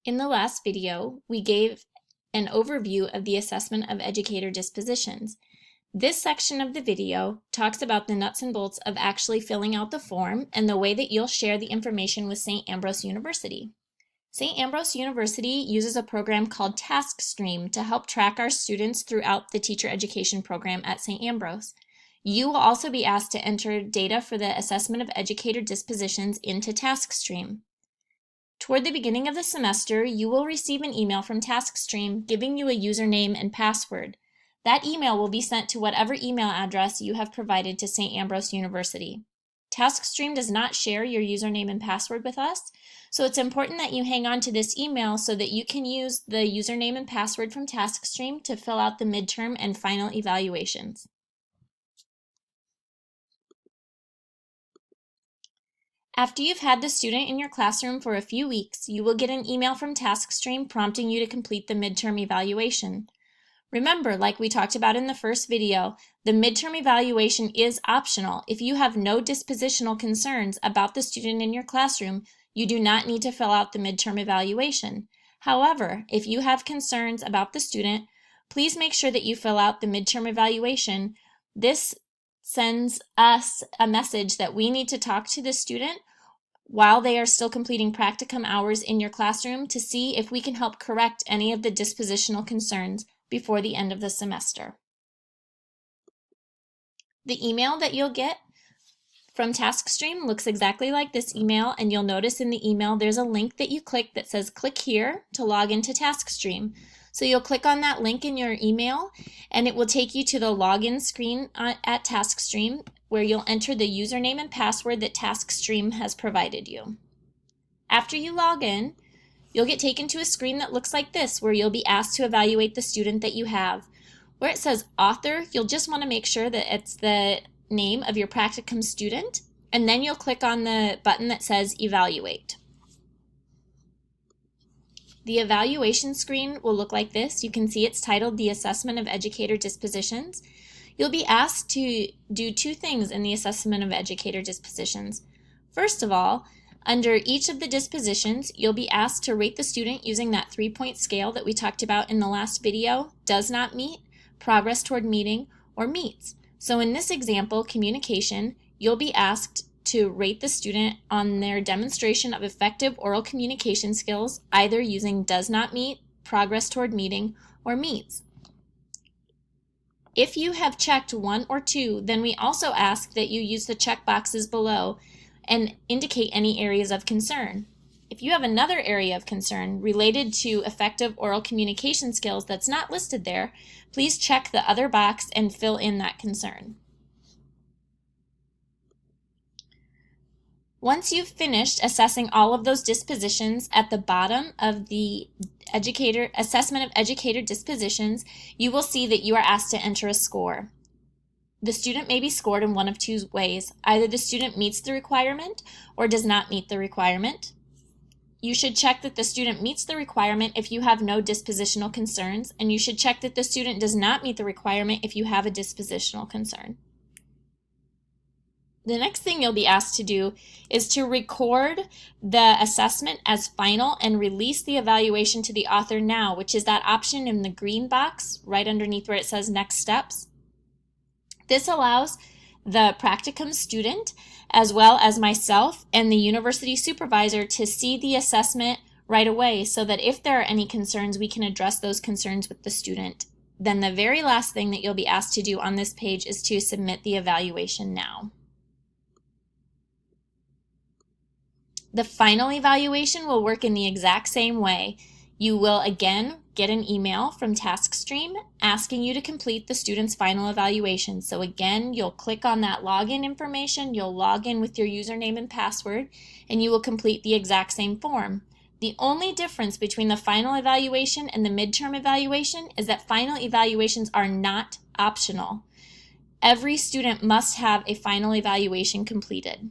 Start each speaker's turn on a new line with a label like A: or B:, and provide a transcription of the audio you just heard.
A: In the last video, we gave an overview of the assessment of educator dispositions. This section of the video talks about the nuts and bolts of actually filling out the form and the way that you'll share the information with St. Ambrose University. St. Ambrose University uses a program called TaskStream to help track our students throughout the teacher education program at St. Ambrose. You will also be asked to enter data for the assessment of educator dispositions into TaskStream. Toward the beginning of the semester, you will receive an email from TaskStream giving you a username and password. That email will be sent to whatever email address you have provided to St. Ambrose University. TaskStream does not share your username and password with us, so it's important that you hang on to this email so that you can use the username and password from TaskStream to fill out the midterm and final evaluations. After you've had the student in your classroom for a few weeks, you will get an email from TaskStream prompting you to complete the midterm evaluation. Remember, like we talked about in the first video, the midterm evaluation is optional. If you have no dispositional concerns about the student in your classroom, you do not need to fill out the midterm evaluation. However, if you have concerns about the student, please make sure that you fill out the midterm evaluation. This sends us a message that we need to talk to the student while they are still completing practicum hours in your classroom to see if we can help correct any of the dispositional concerns before the end of the semester. The email that you'll get from TaskStream looks exactly like this email, and you'll notice in the email there's a link that you click that says click here to log into TaskStream. So you'll click on that link in your email and it will take you to the login screen at TaskStream where you'll enter the username and password that TaskStream has provided you. After you log in, you'll get taken to a screen that looks like this where you'll be asked to evaluate the student that you have. Where it says author, you'll just want to make sure that it's the name of your practicum student, and then you'll click on the button that says evaluate. The evaluation screen will look like this. You can see it's titled the Assessment of Educator Dispositions. You'll be asked to do two things in the Assessment of Educator Dispositions. First of all, under each of the dispositions, you'll be asked to rate the student using that 3-point scale that we talked about in the last video: does not meet, progress toward meeting, or meets. So in this example, communication, you'll be asked to rate the student on their demonstration of effective oral communication skills, either using does not meet, progress toward meeting, or meets. If you have checked 1 or 2, then we also ask that you use the check boxes below and indicate any areas of concern. If you have another area of concern related to effective oral communication skills that's not listed there, please check the other box and fill in that concern. Once you've finished assessing all of those dispositions, at the bottom of the assessment of educator dispositions, you will see that you are asked to enter a score. The student may be scored in one of two ways. Either the student meets the requirement or does not meet the requirement. You should check that the student meets the requirement if you have no dispositional concerns, and you should check that the student does not meet the requirement if you have a dispositional concern. The next thing you'll be asked to do is to record the assessment as final and release the evaluation to the author now, which is that option in the green box right underneath where it says next steps. This allows the practicum student, as well as myself and the university supervisor, to see the assessment right away so that if there are any concerns, we can address those concerns with the student. Then the very last thing that you'll be asked to do on this page is to submit the evaluation now. The final evaluation will work in the exact same way. You will again get an email from TaskStream asking you to complete the student's final evaluation. So again, you'll click on that login information, you'll log in with your username and password, and you will complete the exact same form. The only difference between the final evaluation and the midterm evaluation is that final evaluations are not optional. Every student must have a final evaluation completed.